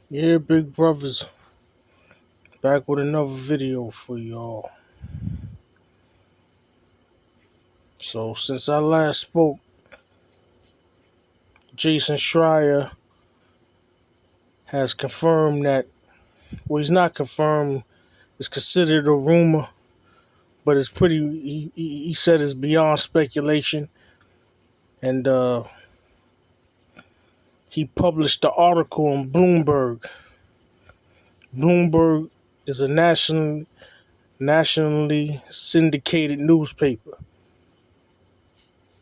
Yeah, big brothers, back with another video for y'all. So since I last spoke, Jason Schreier has confirmed that, well, he's not confirmed. It's considered a rumor, but it's pretty. He said it's beyond speculation, and he published the article on Bloomberg. Bloomberg is a nationally syndicated newspaper,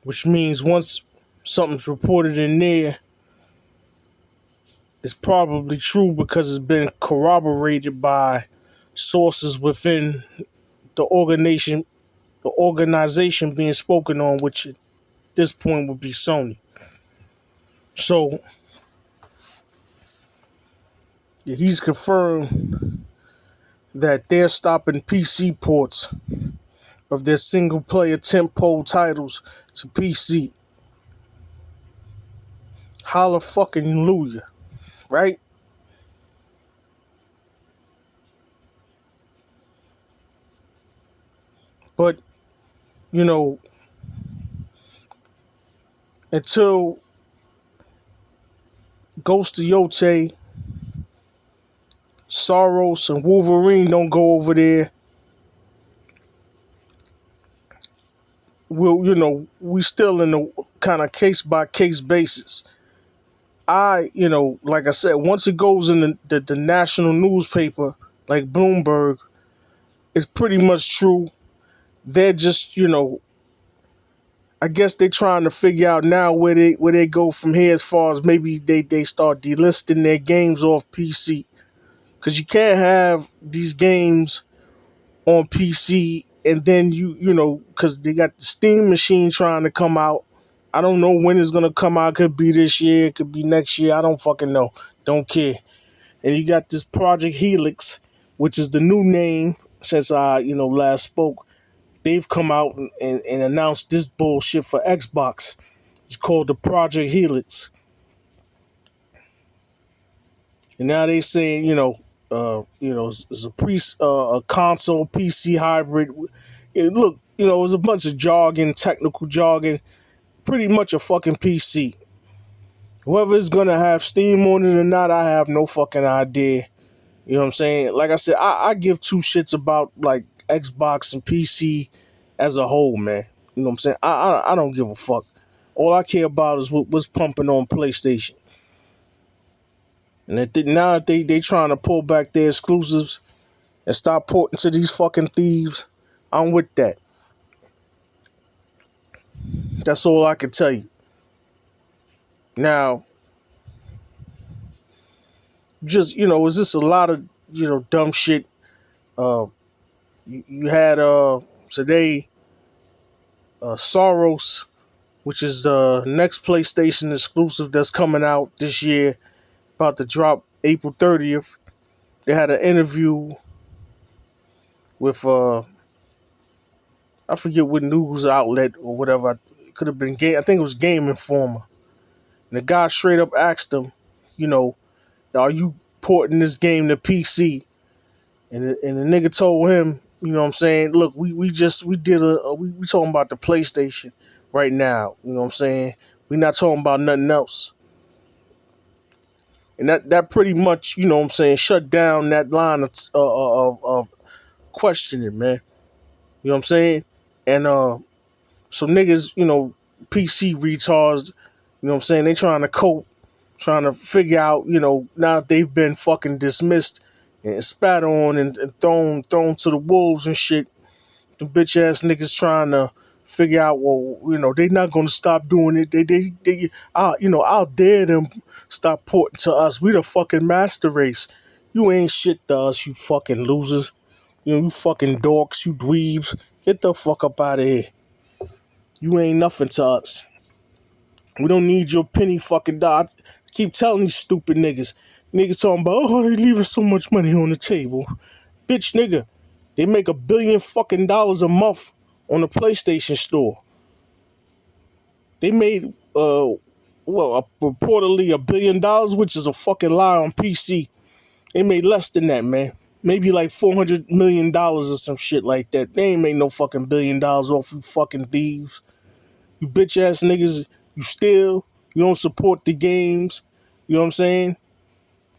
which means once something's reported in there, it's probably true because it's been corroborated by sources within the organization being spoken on, which at this point would be Sony. So he's confirmed that they're stopping PC ports of their single player tentpole titles to PC. Holla fucking hallelujah, right? But, you know, until Ghost of Yote, Saros, and Wolverine don't go over there, we still in a kind of case by case basis. Like I said, once it goes in the national newspaper like Bloomberg, it's pretty much true. They're just, I guess they're trying to figure out now where they go from here, as far as maybe they start delisting their games off PC, because you can't have these games on PC and then because they got the Steam machine trying to come out. I don't know when it's gonna come out. Could be this year, it could be next year. I don't fucking know. Don't care. And you got this Project Helix, which is the new name since I last spoke. They've come out and announced this bullshit for Xbox. It's called the Project Helix, and now they saying it's a console PC hybrid. Look, it's a bunch of jargon, technical jargon. Pretty much a fucking PC. Whether it's gonna have Steam on it or not, I have no fucking idea. You know what I'm saying? Like I said, I give two shits about like Xbox and PC as a whole, man. You know what I'm saying? I don't give a fuck. All I care about is what's pumping on PlayStation. And now that they trying to pull back their exclusives and stop porting to these fucking thieves, I'm with that. That's all I can tell you. Now, just is this a lot of dumb shit? You had today Saros, which is the next PlayStation exclusive that's coming out this year, about to drop April 30th. They had an interview with I forget what news outlet or whatever. It could have been Game. I think it was Game Informer. And the guy straight up asked them, are you porting this game to PC? And the nigga told him, what I'm saying, look, we talking about the PlayStation right now. You know what I'm saying? We not talking about nothing else. And that pretty much, what I'm saying, shut down that line of questioning, man. You know what I'm saying? And so niggas, PC retards, what I'm saying, they trying to cope, trying to figure out, now they've been fucking dismissed and spat on and thrown to the wolves and shit. The bitch ass niggas trying to figure out, well, they not gonna stop doing it. I'll dare them stop porting to us. We the fucking master race. You ain't shit to us, you fucking losers. You fucking dorks, you dweebs. Get the fuck up out of here. You ain't nothing to us. We don't need your penny fucking dollar. Keep telling these stupid niggas. Niggas talking about, oh, they leaving so much money on the table. Bitch, nigga, they make $1 billion fucking a month on the PlayStation store. They made well, reportedly $1 billion, which is a fucking lie on PC. They made less than that, man. Maybe like $400 million or some shit like that. They ain't made no fucking $1 billion off you fucking thieves. You bitch ass niggas, you steal, you don't support the games. You know what I'm saying?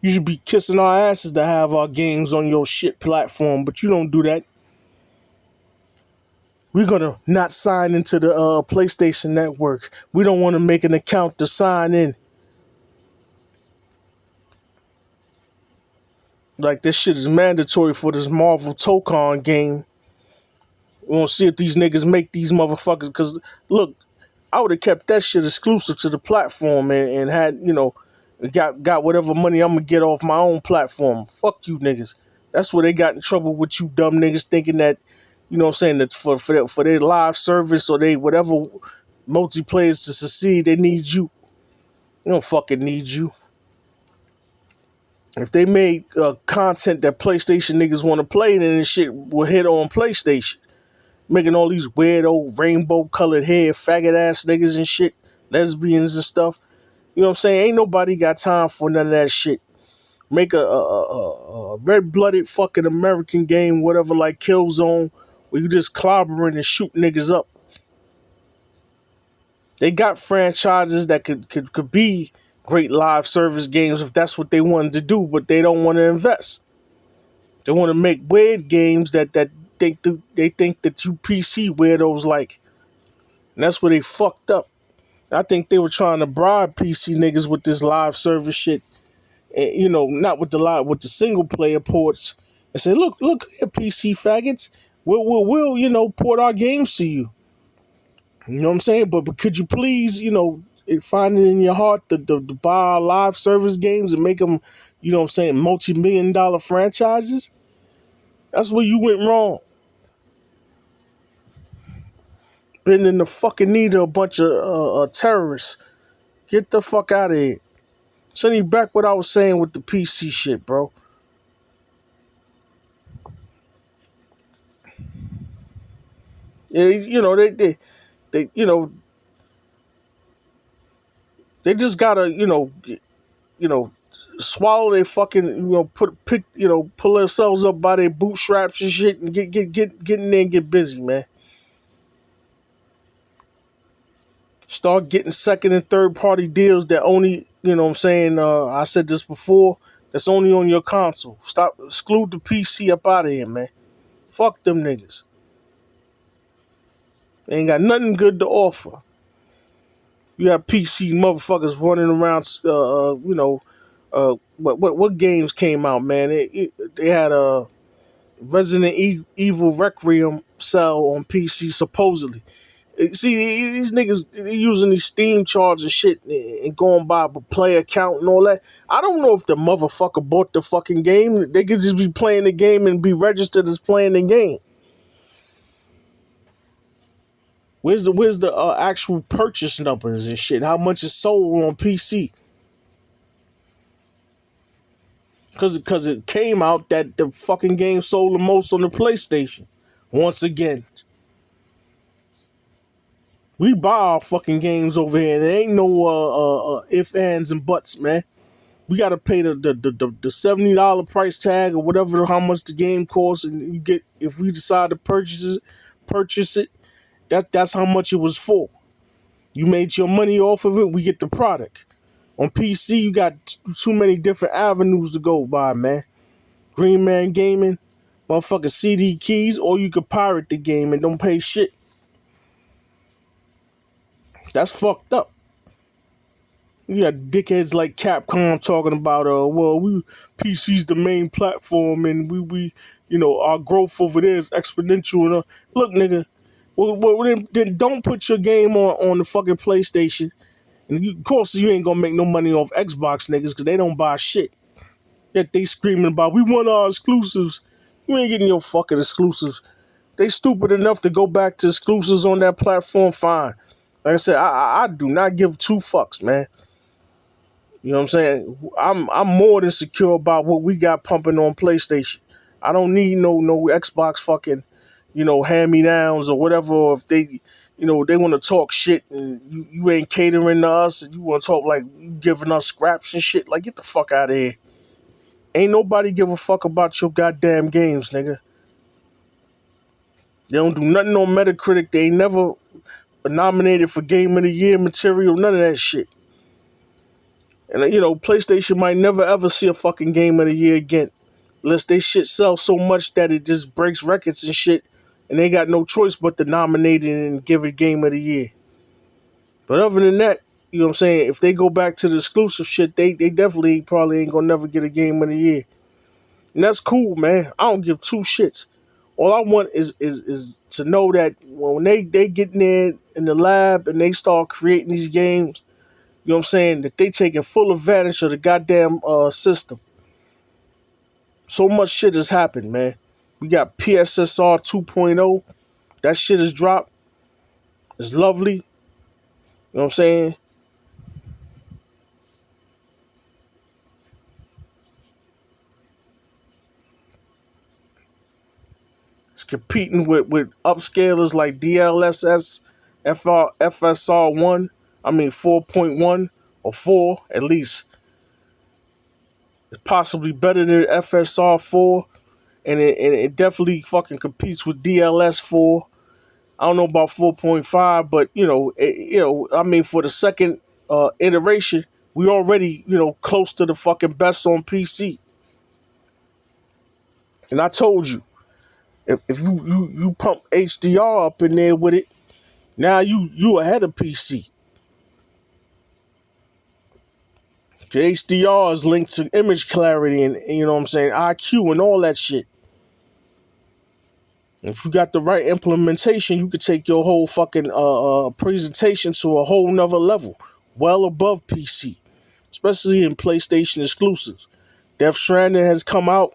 You should be kissing our asses to have our games on your shit platform, but you don't do that. We're gonna not sign into the PlayStation Network. We don't want to make an account to sign in. Like this shit is mandatory for this Marvel Tokon game. We want to see if these niggas make these motherfuckers. Cause look, I would have kept that shit exclusive to the platform and had, got whatever money I'm gonna get off my own platform. Fuck you niggas. That's where they got in trouble with you dumb niggas thinking that, you know what I'm saying, that for their live service or they whatever multiplayers to succeed, they need you. They don't fucking need you. If they made content that PlayStation niggas want to play, then this shit will hit on PlayStation. Making all these weirdo rainbow colored hair, faggot ass niggas and shit, lesbians and stuff. You know what I'm saying? Ain't nobody got time for none of that shit. Make a red blooded fucking American game, whatever, like Killzone, where you just clobbering and shoot niggas up. They got franchises that could be great live service games if that's what they wanted to do, but they don't want to invest. They want to make weird games that they think that you PC weirdos like. And that's where they fucked up. I think they were trying to bribe PC niggas with this live service shit. And, not with the single player ports. And say, look here, PC faggots. We'll port our games to you. You know what I'm saying? But could you please, find it in your heart to buy live service games and make them, you know what I'm saying, multi-million-dollar franchises? That's where you went wrong. Been in the fucking need of a bunch of terrorists. Get the fuck out of here. Send me back what I was saying with the PC shit, bro. Yeah, they just gotta, swallow their fucking, pull themselves up by their bootstraps and shit and get in there and get busy, man. Start getting second and third party deals that only, you know what I'm saying, I said this before, that's only on your console. Stop, exclude the PC up out of here, man. Fuck them niggas. They ain't got nothing good to offer. You have PC motherfuckers running around, what games came out, man? They had a Resident Evil Requiem sell on PC, supposedly. See, these niggas using these Steam charts and shit and going by a player count and all that. I don't know if the motherfucker bought the fucking game. They could just be playing the game and be registered as playing the game. Where's the actual purchase numbers and shit? How much is sold on PC? Because it came out that the fucking game sold the most on the PlayStation. Once again. We buy our fucking games over here. There ain't no ifs, ands, and buts, man. We gotta pay the $70 price tag or whatever, how much the game costs, and you get, if we decide to purchase it. That's how much it was for. You made your money off of it. We get the product. On PC, you got too many different avenues to go by, man. Green Man Gaming, motherfucking CD keys, or you could pirate the game and don't pay shit. That's fucked up. You got dickheads like Capcom talking about, PC's the main platform and we our growth over there is exponential. Look, nigga, then don't put your game on the fucking PlayStation. And of course, you ain't gonna make no money off Xbox niggas because they don't buy shit. Yet they screaming about, we want our exclusives. You ain't getting your fucking exclusives. They stupid enough to go back to exclusives on that platform, fine. Like I said, I do not give two fucks, man. You know what I'm saying? I'm more than secure about what we got pumping on PlayStation. I don't need no Xbox fucking, hand-me-downs or whatever. Or if they, they want to talk shit, and you ain't catering to us, and you want to talk like you giving us scraps and shit. Like, get the fuck out of here. Ain't nobody give a fuck about your goddamn games, nigga. They don't do nothing on Metacritic. They ain't never nominated for Game of the Year material, none of that shit. And PlayStation might never ever see a fucking Game of the Year again, unless they shit sells so much that it just breaks records and shit, and they got no choice but to nominate it and give it Game of the Year. But other than that, you know what I'm saying, if they go back to the exclusive shit, they definitely probably ain't gonna never get a Game of the Year. And that's cool, man. I don't give two shits. All I want is to know that when they get in there in the lab and they start creating these games, you know what I'm saying, that they taking full advantage of the goddamn system. So much shit has happened, man. We got PSSR 2.0. That shit is dropped. It's lovely. You know what I'm saying? It's competing with upscalers like DLSS, FSR1, 4.1 or 4 at least. It's possibly better than FSR4, and it definitely fucking competes with DLS4. I don't know about 4.5, but for the second iteration, we already close to the fucking best on PC. And I told you, if you pump HDR up in there with it, now you ahead of PC. The HDR is linked to image clarity and you know what I'm saying, IQ and all that shit. And if you got the right implementation, you could take your whole fucking presentation to a whole nother level, well above PC, especially in PlayStation exclusives. Death Stranding has come out,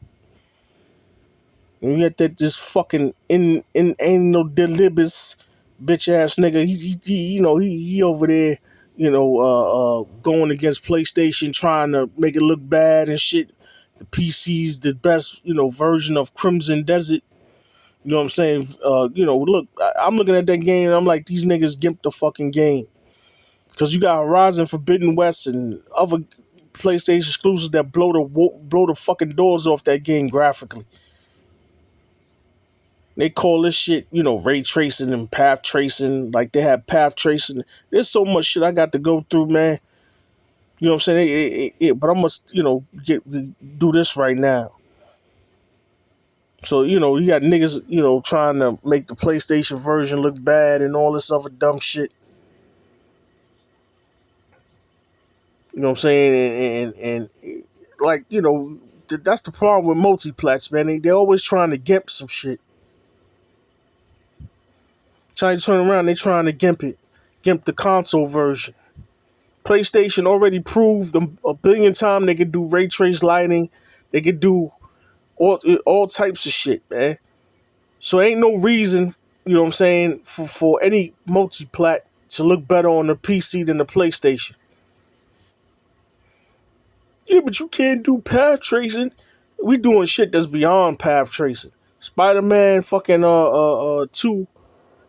and you got this fucking ain't no delibus bitch ass nigga. He over there, going against PlayStation, trying to make it look bad and shit. The PC's the best, version of Crimson Desert. You know what I'm saying? Look, I'm looking at that game and I'm like, these niggas gimped the fucking game. Because you got Horizon Forbidden West and other PlayStation exclusives that blow the fucking doors off that game graphically. They call this shit, ray tracing and path tracing. Like, they have path tracing. There's so much shit I got to go through, man. You know what I'm saying? But I must, do this right now. So, you got niggas, trying to make the PlayStation version look bad and all this other dumb shit. You know what I'm saying? And like, that's the problem with multiplats, man. They're always trying to gimp some shit. Trying to turn around, they trying to gimp it. Gimp the console version. PlayStation already proved a billion times they could do ray trace lighting. They could do all types of shit, man. So ain't no reason, you know what I'm saying, for any multiplat to look better on the PC than the PlayStation. Yeah, but you can't do path tracing. We doing shit that's beyond path tracing. Spider-Man fucking 2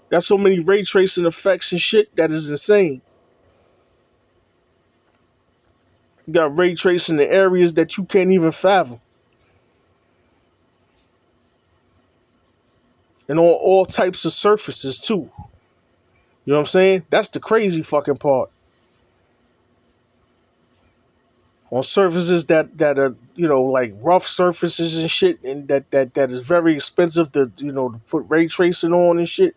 got so many ray tracing effects and shit that is insane. You got ray tracing in areas that you can't even fathom. And on all types of surfaces too. You know what I'm saying? That's the crazy fucking part. On surfaces that are, like rough surfaces and shit, and that is very expensive to put ray tracing on and shit.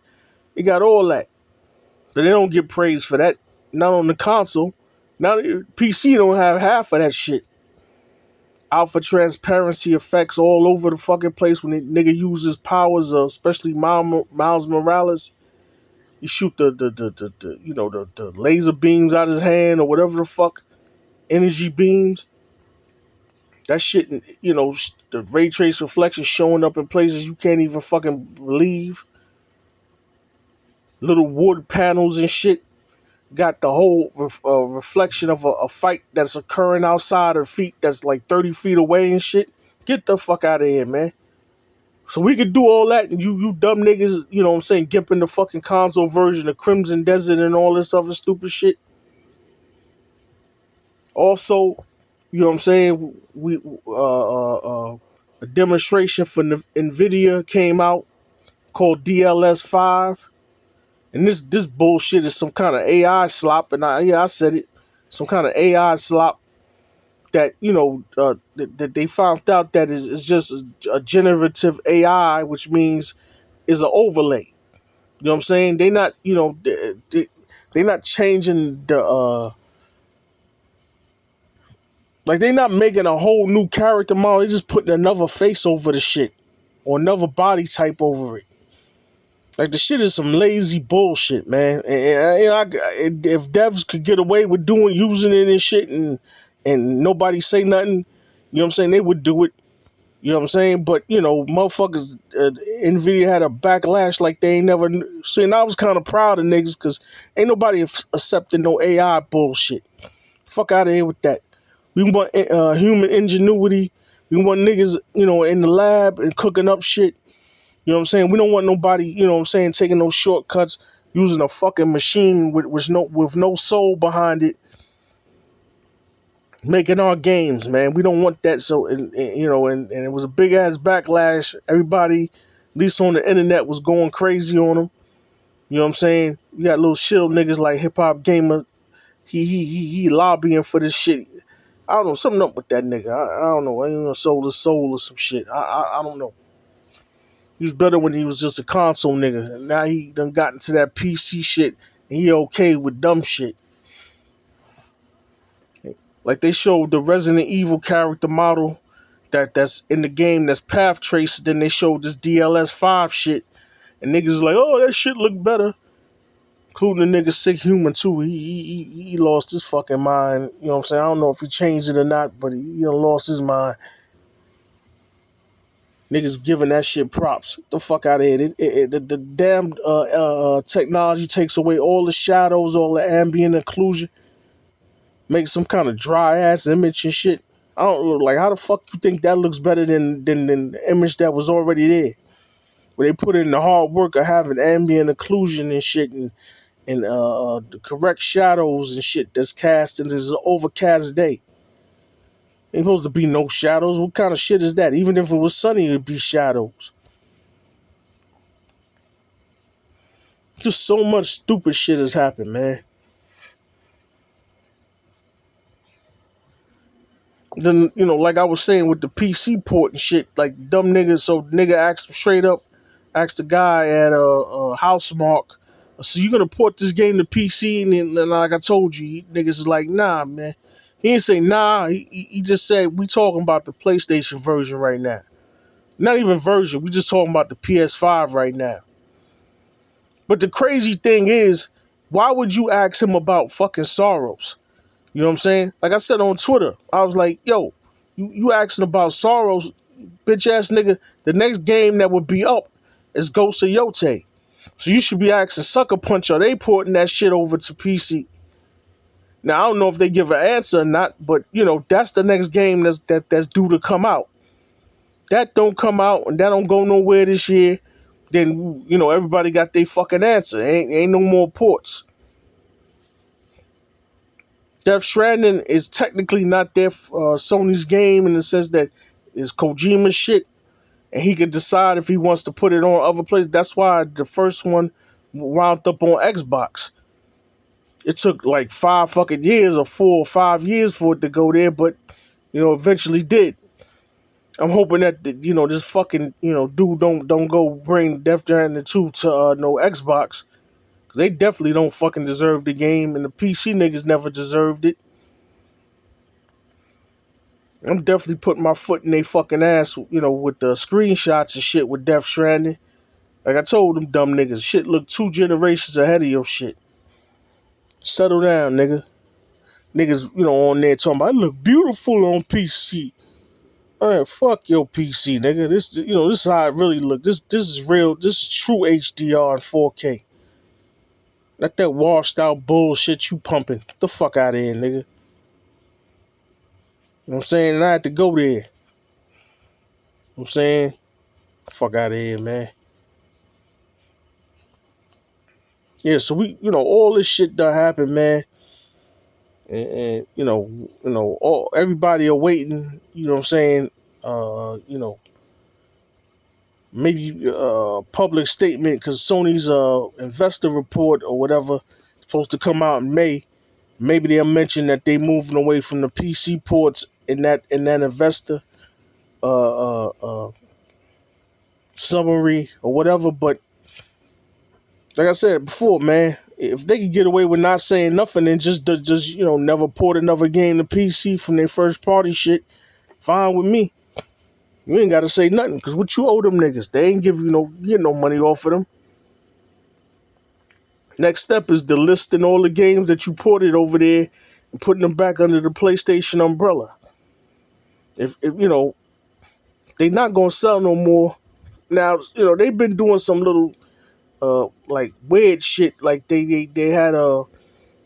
You got all that. But they don't get praise for that. Not on the console. Now PC don't have half of that shit. Alpha transparency effects all over the fucking place when the nigga uses powers, especially Miles Morales. You shoot the laser beams out his hand or whatever the fuck, energy beams. That shit, the ray trace reflection showing up in places you can't even fucking believe. Little wood panels and shit. Got the whole reflection of a fight that's occurring outside her feet that's like 30 feet away and shit. Get the fuck out of here, man. So we could do all that, and you dumb niggas, you know what I'm saying, gimping the fucking console version of Crimson Desert and all this other stupid shit. Also, you know what I'm saying, we a demonstration for NVIDIA came out called DLS5, and this bullshit is some kind of AI slop, and I said it, some kind of AI slop that that they found out that is just a generative AI, which means is an overlay. You know what I'm saying? They not, they not changing the like they not making a whole new character model. They just putting another face over the shit or another body type over it. Like the shit is some lazy bullshit, man. If devs could get away with using it and shit, and nobody say nothing, you know what I'm saying, they would do it. You know what I'm saying? But, motherfuckers, NVIDIA had a backlash like they ain't never seen. I was kind of proud of niggas because ain't nobody accepting no AI bullshit. Fuck out of here with that. We want human ingenuity. We want niggas, in the lab and cooking up shit. You know what I'm saying? We don't want nobody, taking no shortcuts, using a fucking machine with no soul behind it, making our games, man. We don't want that. So, and it was a big ass backlash. Everybody, at least on the internet, was going crazy on him. You know what I'm saying? We got little shield niggas like Hip Hop Gamer. He lobbying for this shit. I don't know, something up with that nigga. I don't know. I ain't know, sold his soul or some shit. I don't know. He was better when he was just a console nigga. And now he done got into that PC shit. And he okay with dumb shit. Like they showed the Resident Evil character model that's in the game that's path traced. Then they showed this DLS5 shit. And niggas is like, oh, that shit look better. Including the nigga Sick Human too. He lost his fucking mind. You know what I'm saying? I don't know if he changed it or not, but he done lost his mind. Niggas giving that shit props. Get the fuck out of here. The damn technology takes away all the shadows, all the ambient occlusion. Makes some kind of dry ass image and shit. I don't know, like, how the fuck you think that looks better than the image that was already there? Where they put in the hard work of having ambient occlusion and shit, and the correct shadows and shit that's cast in this overcast day. Ain't supposed to be no shadows. What kind of shit is that? Even if it was sunny, it'd be shadows. Just so much stupid shit has happened, man. Then, like I was saying with the PC port and shit, like dumb niggas. So nigga asked him straight up, asked the guy at Housemark, so you gonna port this game to PC? And like I told you, niggas is like, nah, man. He didn't say nah. He just said we talking about the PlayStation version right now. Not even version. We just talking about the PS5 right now. But the crazy thing is, why would you ask him about fucking Saros? You know what I'm saying? Like I said on Twitter, I was like, yo, you asking about Saros, bitch ass nigga. The next game that would be up is Ghost of Yote. So you should be asking Sucker Punch, are they porting that shit over to PC? Now I don't know if they give an answer or not, but that's the next game that's due to come out. That don't come out and that don't go nowhere this year, then everybody got their fucking answer. Ain't no more ports. Death Stranding is technically not their Sony's game in the sense that it's Kojima shit, and he can decide if he wants to put it on other places. That's why the first one wound up on Xbox. It took like 5 fucking years or 4 or 5 years for it to go there, but eventually did. I'm hoping that this fucking dude don't go bring Death Stranding 2 to no Xbox. They definitely don't fucking deserve the game, and the PC niggas never deserved it. I'm definitely putting my foot in they fucking ass, with the screenshots and shit with Death Stranding. Like I told them dumb niggas, shit look 2 generations ahead of your shit. Settle down, nigga. Niggas, on there talking about, it look beautiful on PC. Alright, fuck your PC, nigga. This is how it really look. This is real. This is true HDR and 4K. Not that washed out bullshit you pumping. Get the fuck out of here, nigga. You know what I'm saying? And I had to go there. You know what I'm saying? Fuck out of here, man. Yeah, so all this shit done happened, man. And all everybody are waiting. You know what I'm saying? Maybe public statement because Sony's investor report or whatever supposed to come out in May. Maybe they'll mention that they moving away from the PC ports in that investor uh, uh, uh, summary or whatever. But like I said before, man, if they could get away with not saying nothing and just never port another game to PC from their first party shit, fine with me. You ain't got to say nothing because what you owe them niggas, they ain't give you get no money off of them. Next step is delisting all the games that you ported over there and putting them back under the PlayStation umbrella. If they not gonna sell no more. Now they've been doing some little like weird shit. Like they had a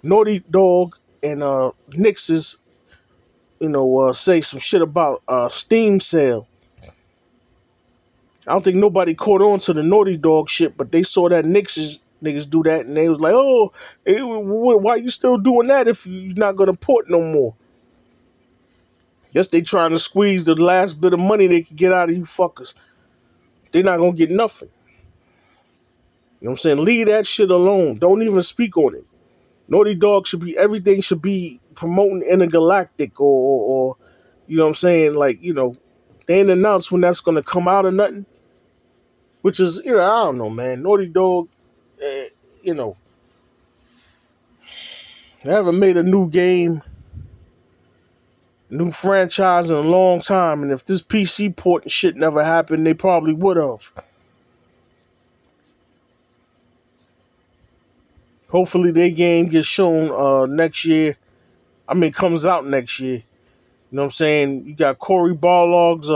Naughty Dog and Nix's say some shit about Steam sale. I don't think nobody caught on to the Naughty Dog shit, but they saw that niggas do that, and they was like, "Oh, why you still doing that if you're not gonna port no more?" Guess they trying to squeeze the last bit of money they can get out of you fuckers. They not gonna get nothing. You know what I'm saying? Leave that shit alone. Don't even speak on it. Naughty Dog everything should be promoting Intergalactic or you know what I'm saying? Like, they ain't announced when that's gonna come out or nothing. Which is, I don't know, man. Naughty Dog, you know, they haven't made a new game, new franchise in a long time. And if this PC port and shit never happened, they probably would have. Hopefully their game gets shown next year. I mean, comes out next year. You know what I'm saying? You got Cory Barlog's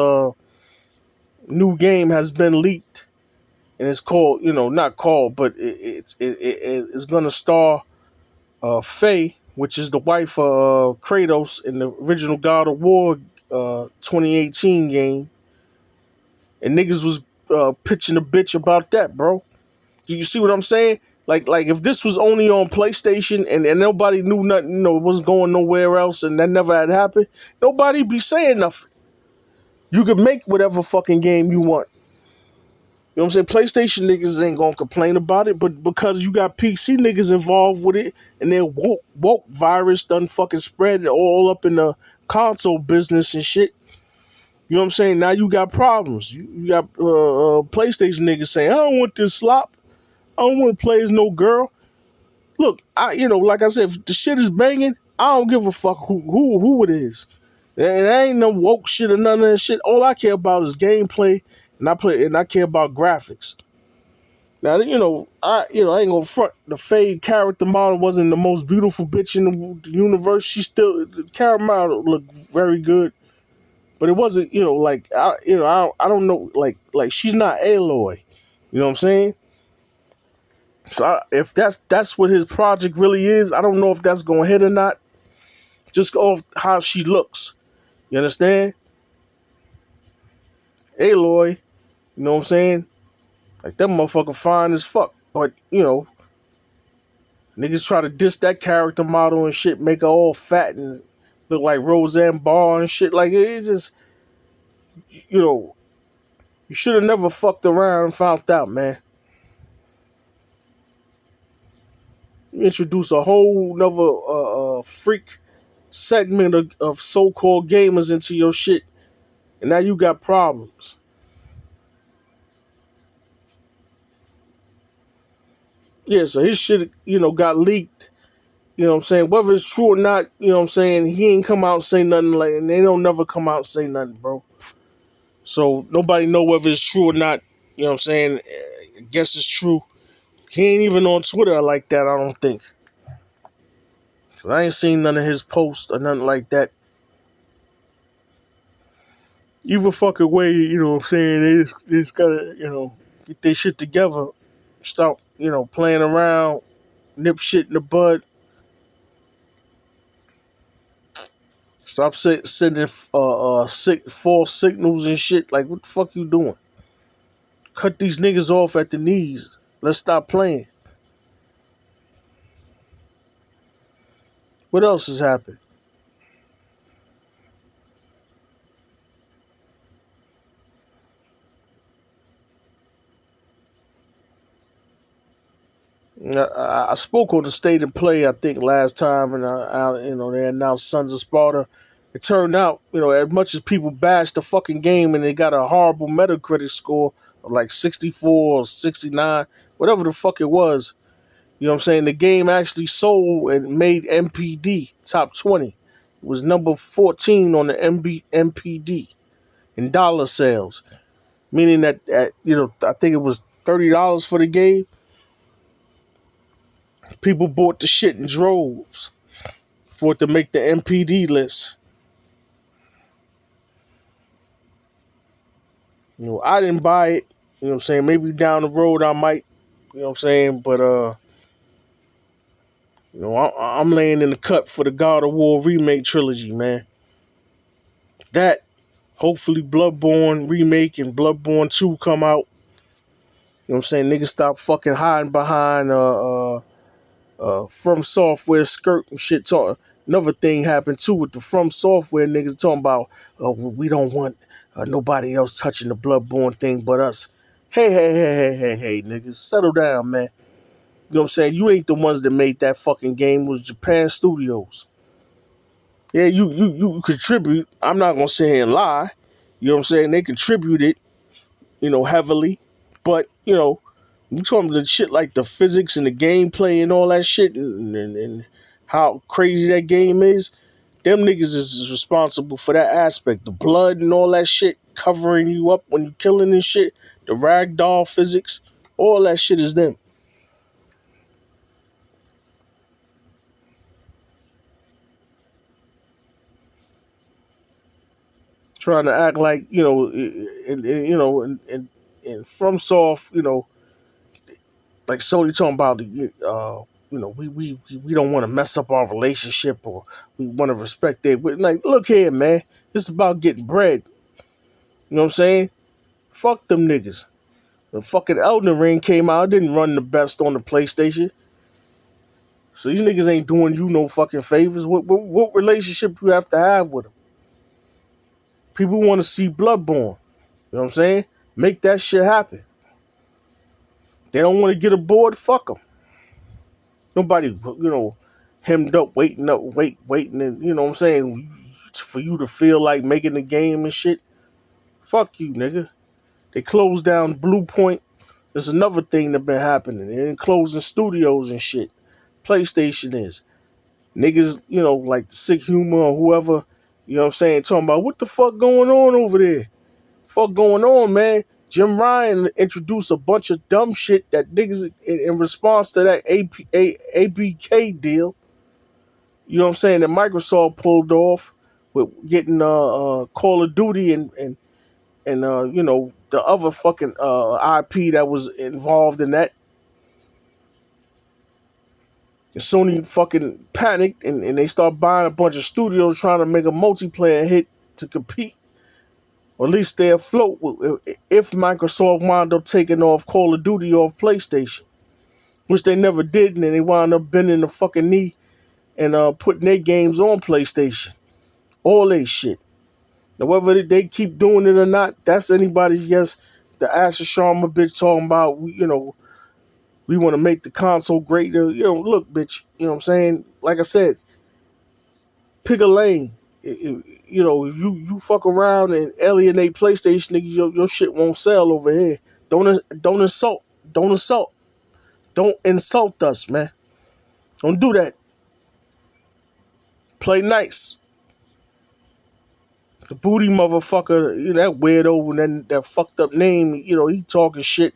new game has been leaked. And it's called, not called, but it's going to star Faye, which is the wife of Kratos in the original God of War 2018 game. And niggas was pitching a bitch about that, bro. You see what I'm saying? Like if this was only on PlayStation and nobody knew nothing, it wasn't going nowhere else and that never had happened, nobody be saying nothing. You could make whatever fucking game you want. You know what I'm saying? PlayStation niggas ain't gonna complain about it, but because you got PC niggas involved with it and their woke virus done fucking spread all up in the console business and shit. You know what I'm saying? Now you got problems. You got PlayStation niggas saying, I don't want this slop. I don't want to play as no girl. Look, like I said, if the shit is banging, I don't give a fuck who it is. And there ain't no woke shit or none of that shit. All I care about is gameplay, and I care about graphics. Now, I ain't gonna front. The Faye character model wasn't the most beautiful bitch in the universe. The character model looked very good, but it wasn't, I don't know, like she's not Aloy. You know what I'm saying? So if that's what his project really is, I don't know if that's gonna hit or not. Just off how she looks, you understand? Aloy, you know what I'm saying? Like that motherfucker fine as fuck, but niggas try to diss that character model and shit, make her all fat and look like Roseanne Barr and shit. Like it's just, you should have never fucked around and found out, man. You introduce a whole nother freak segment of so-called gamers into your shit, and now you got problems. Yeah, so his shit, got leaked. You know what I'm saying? Whether it's true or not, you know what I'm saying, he ain't come out and say nothing like, and they don't never come out and say nothing, bro. So nobody know whether it's true or not. You know what I'm saying? I guess it's true. He ain't even on Twitter like that, I don't think. I ain't seen none of his posts or nothing like that. Either fucking way, what I'm saying, they just gotta, get their shit together. Stop, playing around, nip shit in the bud. Stop sending false signals and shit. Like, what the fuck you doing? Cut these niggas off at the knees. Let's stop playing. What else has happened? I spoke on the state of play, I think, last time, and they announced Sons of Sparta. It turned out, as much as people bashed the fucking game and they got a horrible Metacritic score of like 64 or 69, whatever the fuck it was, you know what I'm saying? The game actually sold and made MPD top 20. It was number 14 on the MPD in dollar sales, meaning that I think it was $30 for the game. People bought the shit in droves for it to make the MPD list. I didn't buy it. You know what I'm saying? Maybe down the road I might. You know what I'm saying? But I'm laying in the cut for the God of War remake trilogy, man. That hopefully Bloodborne remake and Bloodborne 2 come out. You know what I'm saying? Niggas stop fucking hiding behind From Software skirt and shit. Another thing happened too with the From Software niggas talking about we don't want nobody else touching the Bloodborne thing but us. Hey, niggas, settle down, man. You know what I'm saying? You ain't the ones that made that fucking game. It was Japan Studios. Yeah, you contribute. I'm not gonna sit here and lie. You know what I'm saying? They contributed, heavily. But, we talking the shit like the physics and the gameplay and all that shit and how crazy that game is. Them niggas is responsible for that aspect. The blood and all that shit covering you up when you killing and shit. The ragdoll physics. All that shit is them. Trying to act like, and FromSoft, like Sony talking about we don't want to mess up our relationship or we want to respect it. Like, look here, man. This is about getting bread. You know what I'm saying? Fuck them niggas. The fucking Elden Ring came out, it didn't run the best on the PlayStation. So these niggas ain't doing you no fucking favors. What relationship you have to have with them? People want to see Bloodborne. You know what I'm saying? Make that shit happen. They don't want to get aboard, fuck them. Nobody, hemmed up, waiting, and you know what I'm saying, for you to feel like making the game and shit. Fuck you, nigga. They closed down Blue Point. There's another thing that been happening. They're closing studios and shit. PlayStation is. Niggas, like the Sick Humor or whoever, you know what I'm saying, talking about what the fuck going on over there. Fuck going on, man. Jim Ryan introduced a bunch of dumb shit that niggas in response to that ABK deal. You know what I'm saying? That Microsoft pulled off with getting Call of Duty and the other fucking IP that was involved in that. And Sony fucking panicked and they start buying a bunch of studios trying to make a multiplayer hit to compete. Or at least stay afloat if Microsoft wound up taking off Call of Duty off PlayStation. Which they never did, and then they wound up bending the fucking knee and putting their games on PlayStation. All they shit. Now, whether they keep doing it or not, that's anybody's guess. The Asher Sharma bitch talking about, we want to make the console greater. Look, bitch, you know what I'm saying? Like I said, pick a lane. If you fuck around and alienate PlayStation niggas, your shit won't sell over here. Don't insult. Don't insult. Don't insult us, man. Don't do that. Play nice. The booty motherfucker, that weirdo and then that fucked up name, he talking shit.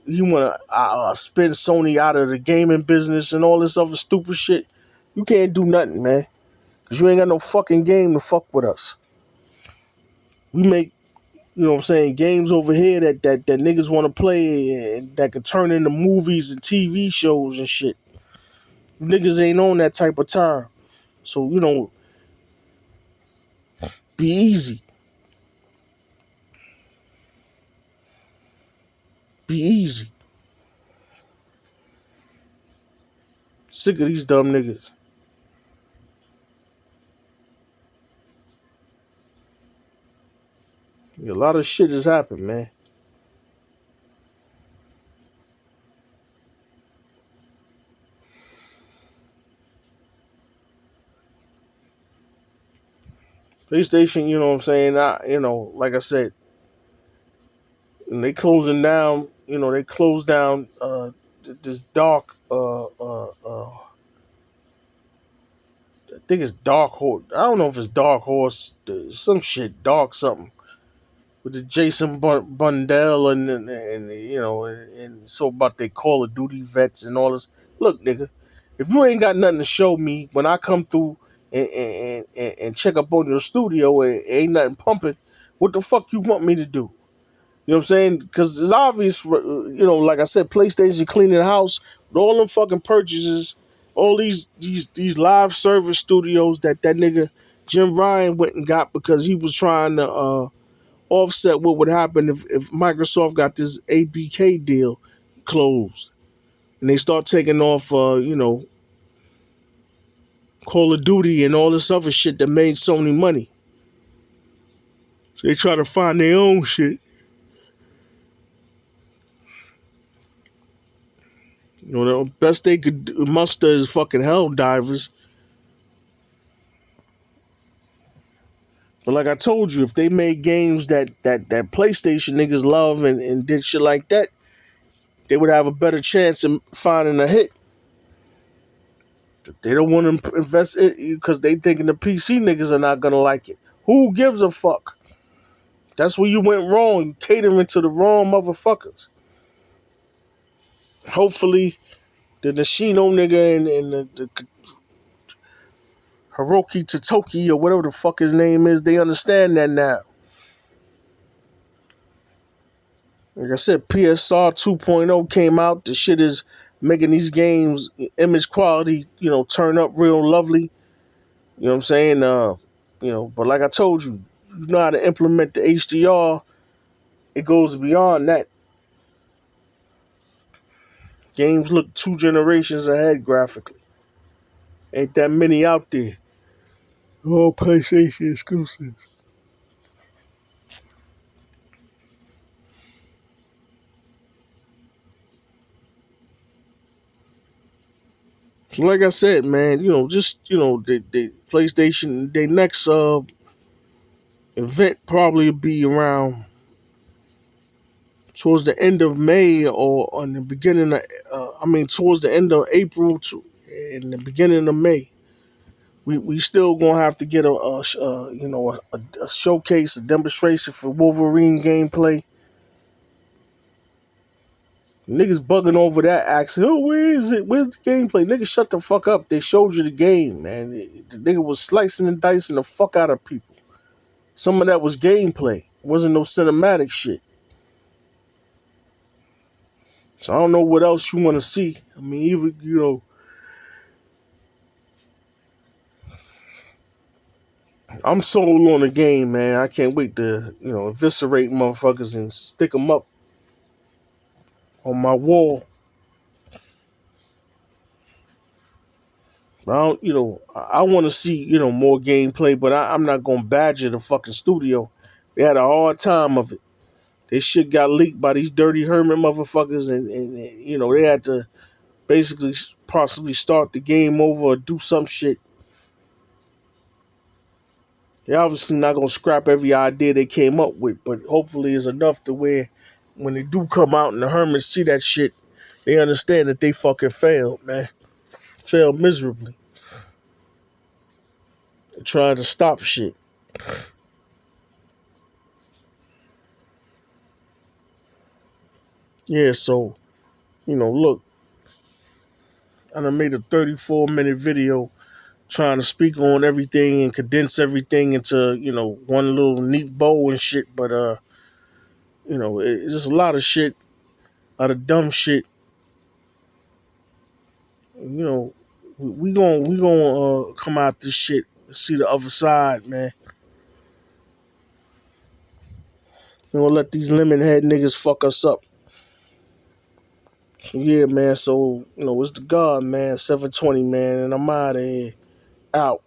He want to spin Sony out of the gaming business and all this other stupid shit. You can't do nothing, man. Because you ain't got no fucking game to fuck with us. We make, you know what I'm saying, games over here that niggas want to play and that could turn into movies and TV shows and shit. Niggas ain't on that type of time. So, be easy. Be easy. Sick of these dumb niggas. A lot of shit has happened, man. PlayStation, you know what I'm saying? Like I said, and they closing down. They closed down this dark. I think it's Dark Horse. I don't know if it's Dark Horse. Some shit, Dark something with the Jason Bundell and and so about they Call of Duty vets and all this. Look, nigga, if you ain't got nothing to show me when I come through and check up on your studio and ain't nothing pumping, what the fuck you want me to do? You know what I'm saying? Because it's obvious, like I said, PlayStation cleaning the house with all them fucking purchases, all these live service studios that nigga Jim Ryan went and got because he was trying to offset what would happen if Microsoft got this ABK deal closed and they start taking off, Call of Duty and all this other shit that made Sony money. So they try to find their own shit. The best they could muster is fucking hell divers. But like I told you, if they made games that PlayStation niggas love and did shit like that, they would have a better chance of finding a hit. They don't want to invest it because they thinking the PC niggas are not gonna like it. Who gives a fuck? That's where you went wrong. You catering to the wrong motherfuckers. Hopefully, the Nishino nigga and the Hiroki Totoki or whatever the fuck his name is, they understand that now. Like I said, PSR 2.0 came out. The shit is making these games image quality, turn up real lovely. You know what I'm saying? But like I told you, you know how to implement the HDR. It goes beyond that. Games look 2 generations ahead graphically. Ain't that many out there. All PlayStation exclusives. So like I said, man, the PlayStation, their next event probably be around towards the end of May or on the beginning of, towards the end of April to in the beginning of May. We still gonna have to get a showcase, a demonstration for Wolverine gameplay. Niggas bugging over that, asking, "Oh, where is it? Where's the gameplay?" Niggas, shut the fuck up. They showed you the game, man. The nigga was slicing and dicing the fuck out of people. Some of that was gameplay. It wasn't no cinematic shit. So I don't know what else you want to see. I mean, even I'm sold on the game, man. I can't wait to eviscerate motherfuckers and stick them up on my wall. I don't, I want to see more gameplay, but I'm not gonna badger the fucking studio. They had a hard time of it. This shit got leaked by these dirty hermit motherfuckers, and they had to basically possibly start the game over or do some shit. They're obviously not gonna scrap every idea they came up with, but hopefully it's enough to where when they do come out and the hermits see that shit, they understand that they fucking failed, man. Failed miserably. They're trying to stop shit. Yeah, so, look, I done made a 34-minute video trying to speak on everything and condense everything into, one little neat bow and shit, but, it's just a lot of shit, a lot of dumb shit. We gonna come out this shit and see the other side, man. We gonna let these lemon head niggas fuck us up. So yeah, man. So it's the God, man. 720, man, and I'm out of here. Out.